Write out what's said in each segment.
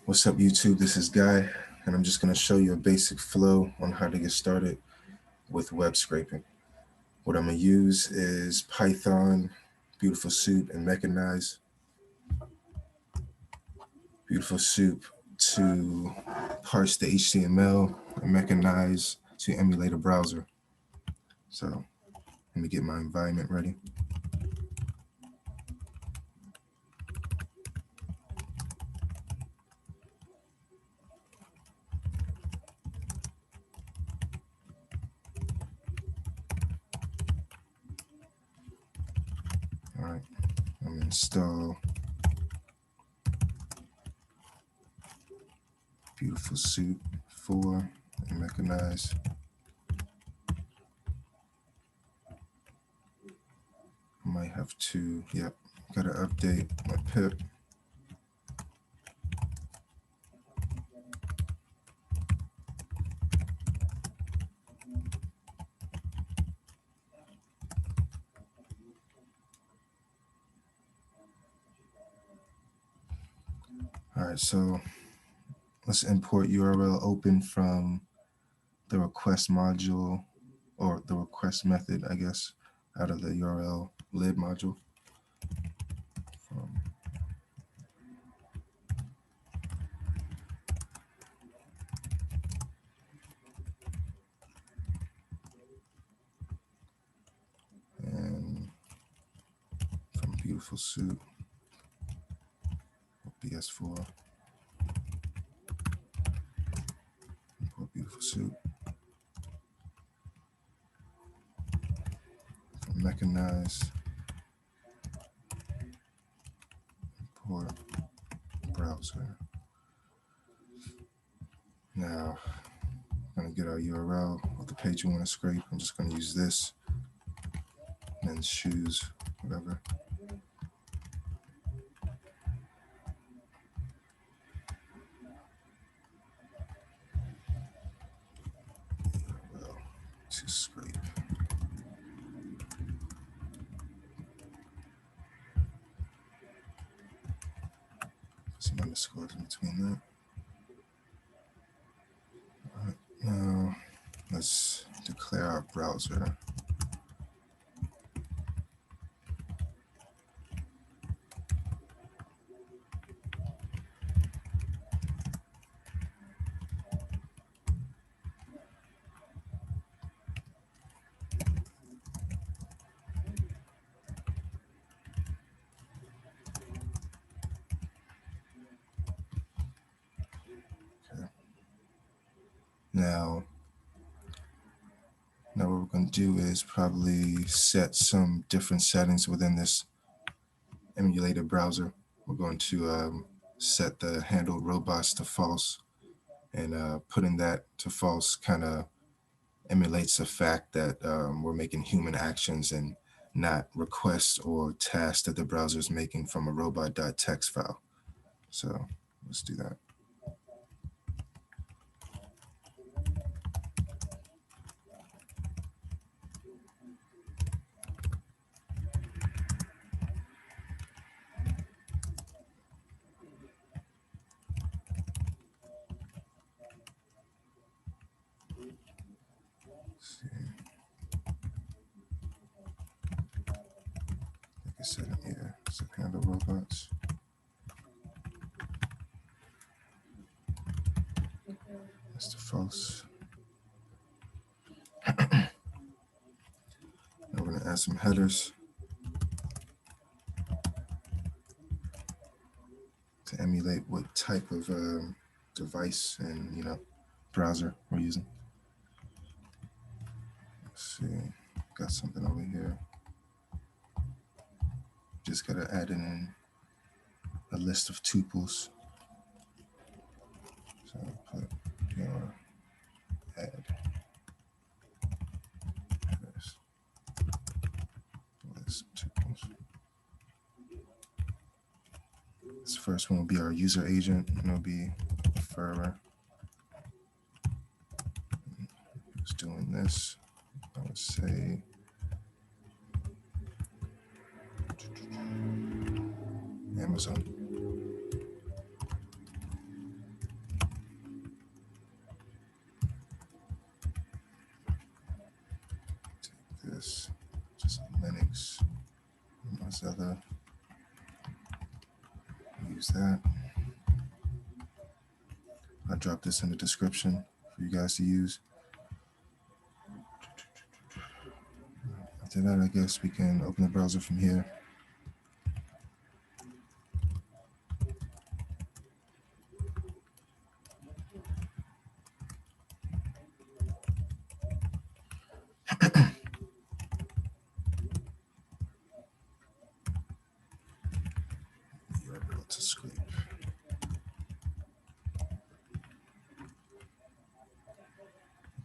What's up, YouTube? This is Guy, and I'm just going to show you a basic flow on how to get started with web scraping. What I'm going to use is Python, Beautiful Soup, and Mechanize. Beautiful Soup to parse the HTML, and Mechanize to emulate a browser. So let me get my environment ready. All right, I'm going to install Beautiful Soup 4 and Mechanize. I might have to, gotta update my pip. All right, so let's import URL open from the request module, or the request method, I guess, out of the URL lib module. And from Beautiful Soup, BS4, import Beautiful Soup. From Mechanize, import browser. Now, I'm going to get our URL of the page we want to scrape. I'm just going to use this, and then choose whatever. To scrape. Some underscores in between that. All right, now let's declare our browser. Now what we're going to do is probably set some different settings within this emulated browser. We're going to set the handled robots to false, and putting that to false kind of emulates the fact that we're making human actions and not requests or tasks that the browser is making from a robot.txt file. So let's do that. Like I said in here, set handle robots. That's the false. Now we're going to add some headers to emulate what type of device and browser we're using. Let's see, got something over here. Just gotta add in a list of tuples. So put your add list tuples. This first one will be our user agent, and it'll be further. Who's doing this? I would say Amazon. Mozilla. Use that. I'll drop this in the description for you guys to use. After that, I guess we can open the browser from here. URL to scrape.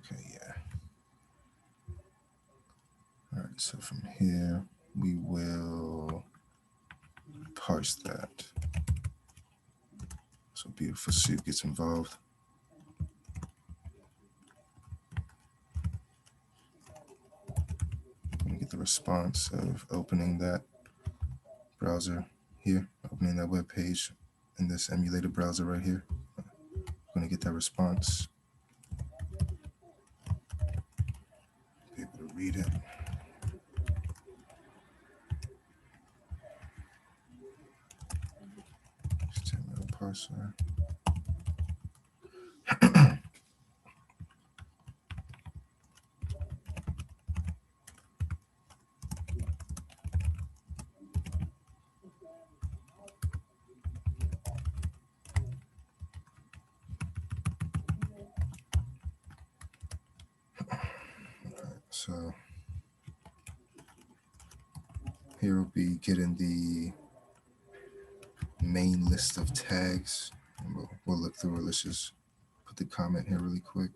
Okay, yeah. All right, so from here, we will parse that. So Beautiful Soup gets involved. I'm gonna get the response of opening that browser here, opening that web page in this emulated browser right here. I'm gonna get that response. Be able to read it. HTML parser. So here we'll be getting the main list of tags, and we'll look through it. Let's just put the comment here really quick.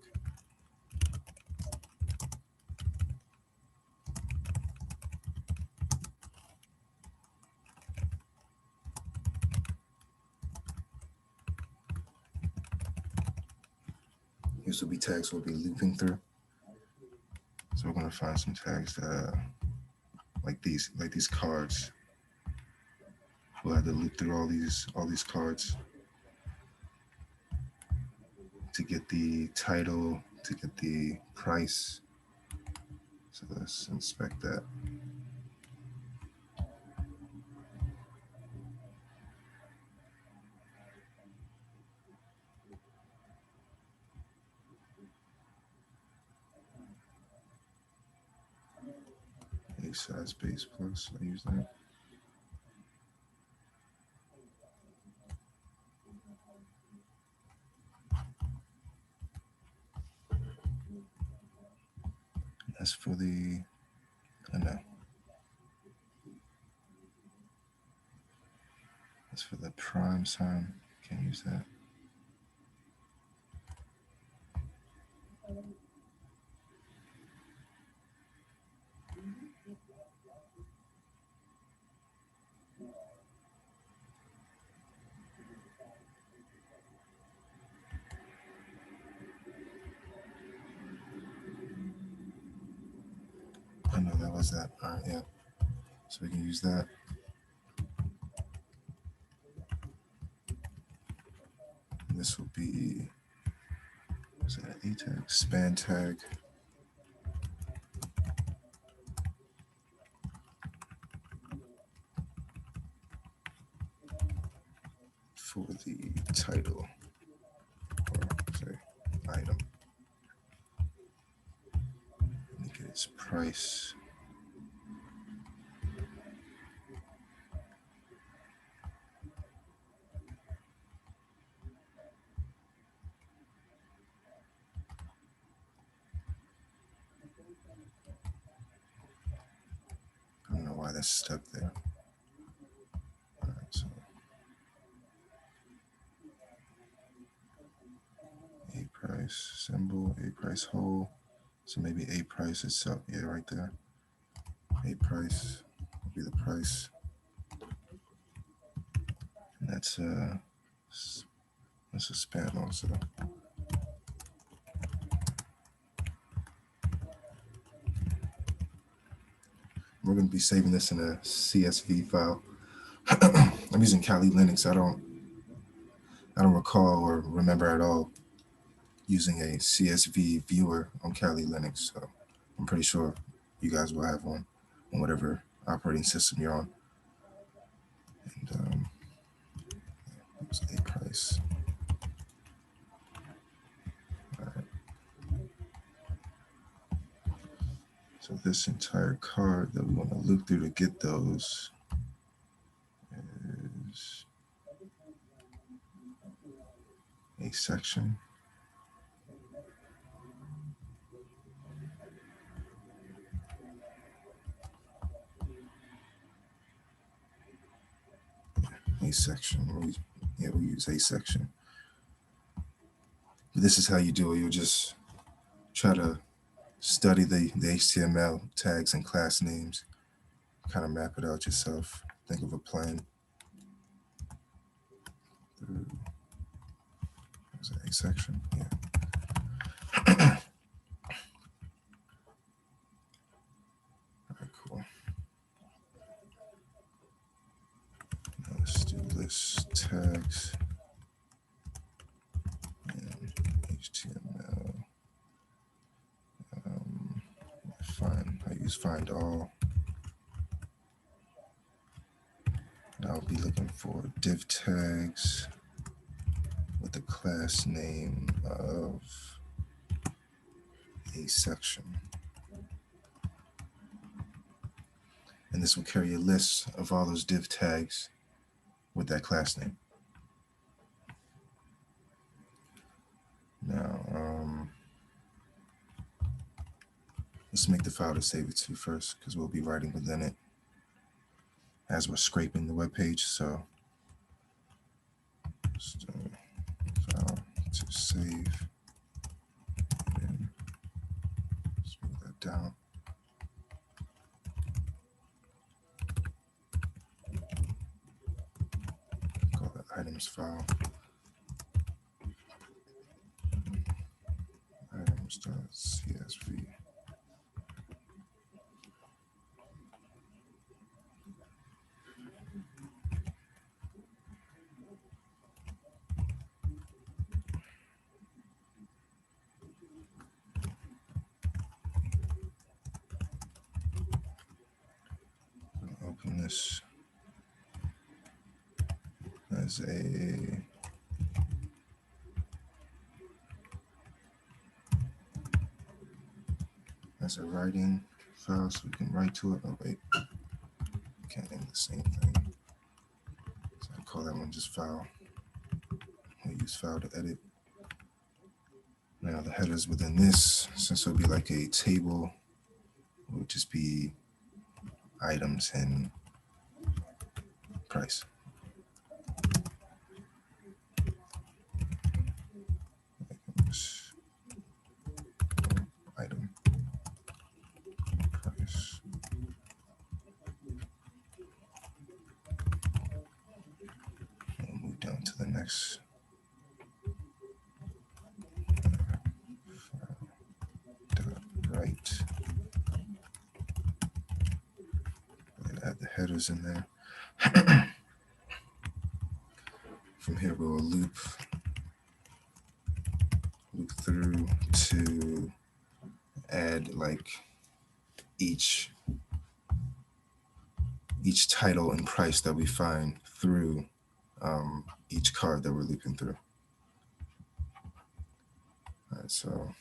Here's will be tags we'll be looping through. So we're gonna find some tags that like these cards. We'll have to loop through all these cards to get the title, to get the price. So let's inspect that. A size base plus, I use that. That's for the, I know. That's for the prime sign. Can't use that. I know that was that. All right, yeah. So we can use that. And this will be, is that an A tag? Span tag. For the title, or say item. Let me get its price. I don't know why that's stuck there. All right, so A price symbol, A price whole. So maybe A price itself. Yeah, right there. A price will be the price. And that's a span also. We're going to be saving this in a CSV file. I'm using Kali Linux. I don't recall or remember at all using a CSV viewer on Kali Linux. So I'm pretty sure you guys will have one on whatever operating system you're on. And it's a price. All right. So this entire card that we want to loop through to get those is a section. A section. We'll use a section. This is how you do it. You'll just try to study the HTML tags and class names, kind of map it out yourself. Think of a plan. There's a section. Yeah. All right, cool. Now let's do list tags and HTML. I use find all. And I'll be looking for div tags with the class name of a section. And this will carry a list of all those div tags with that class name. Now, let's make the file to save it to first, because we'll be writing within it as we're scraping the web page. So just file to save, and let's move that down. Call that items file. Items.csv. Open this as a writing file, so we can write to it. Oh wait, can't name the same thing. So I call that one just file. We'll use file to edit. Now the headers within this, since it'll be like a table, will just be items and price. Item price. And move down to the next. Right. And add the headers in there. From here we'll loop through to add like each title and price that we find through each card that we're looping through. All right, so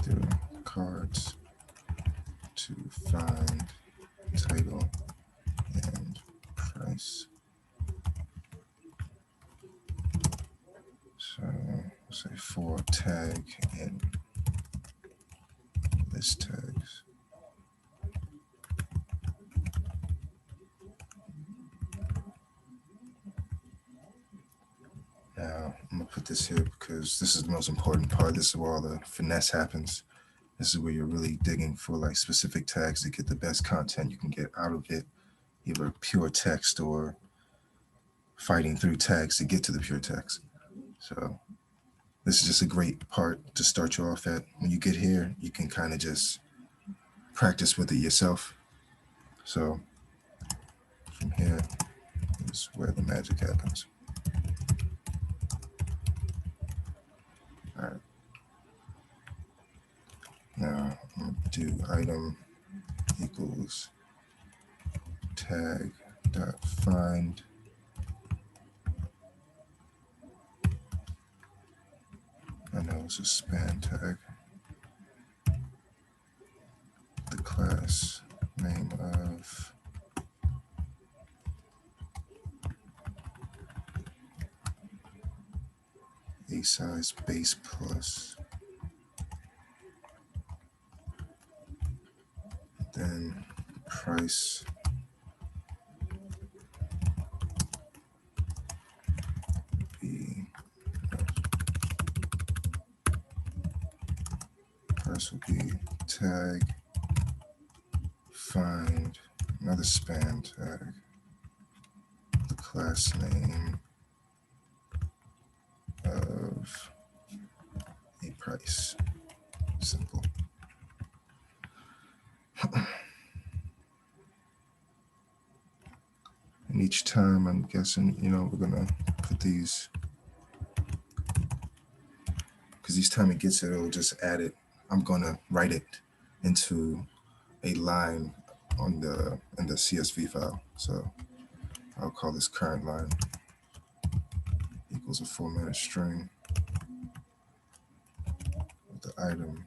through cards to find title and price. So we'll say for tag and list tags. Now I'm gonna put this here because this is the most important part. This is where all the finesse happens. This is where you're really digging for like specific tags to get the best content you can get out of it, either pure text or fighting through tags to get to the pure text. So this is just a great part to start you off at. When you get here, you can kind of just practice with it yourself. So from here is where the magic happens. All right. Now I'm gonna do item equals tag dot find I know it's a span tag. The class name of a size base plus. Then price be price will be tag find another span tag. The class name of a price. Simple. And each time I'm guessing, we're gonna put these, because each time it gets it, it'll just add it. I'm gonna write it into a line in the CSV file. So I'll call this current line equals a formatted string with the item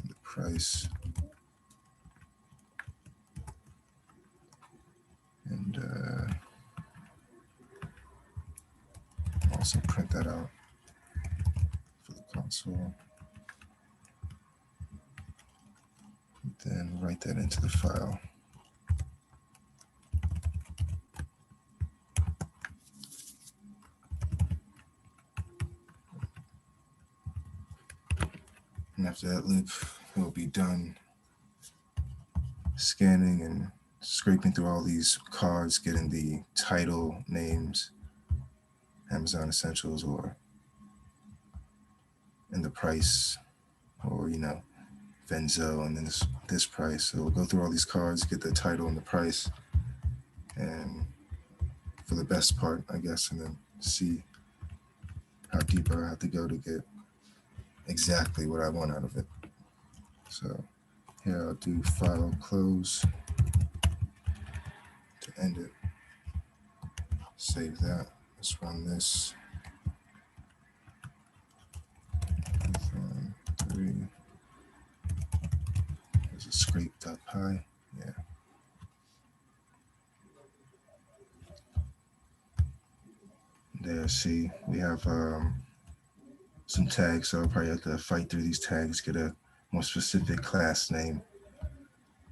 and the price, and also print that out for the console. Then write that into the file. And after that loop, it will be done scanning and scraping through all these cards, getting the title names, Amazon Essentials, or in the price, or Venzo, and then this price. So we'll go through all these cards, get the title and the price, and for the best part, I guess, and then see how deep I have to go to get exactly what I want out of it. So here I'll do file close to end it. Save that. Let's run this. Python 3. There's a scrape.py. Yeah. There, see, we have some tags, so I'll probably have to fight through these tags, get a more specific class name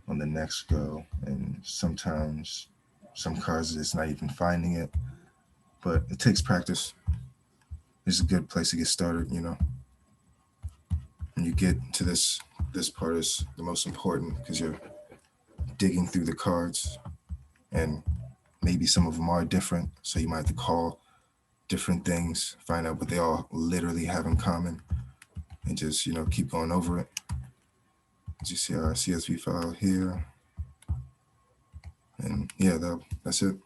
on the next go. And sometimes some cards it's not even finding it, but it takes practice. It's a good place to get started, And you get to this part is the most important because you're digging through the cards, and maybe some of them are different, so you might have to call different things, find out what they all literally have in common, and just keep going over it. As you see our CSV file here, and yeah, that's it.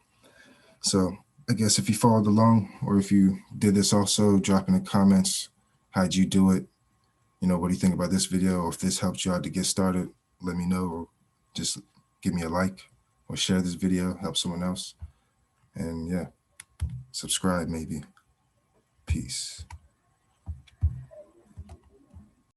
So I guess if you followed along, or if you did this also, drop in the comments how'd you do it. What do you think about this video, or if this helped you out to get started, let me know, or just give me a like, or share this video, help someone else, and yeah, subscribe maybe. Peace.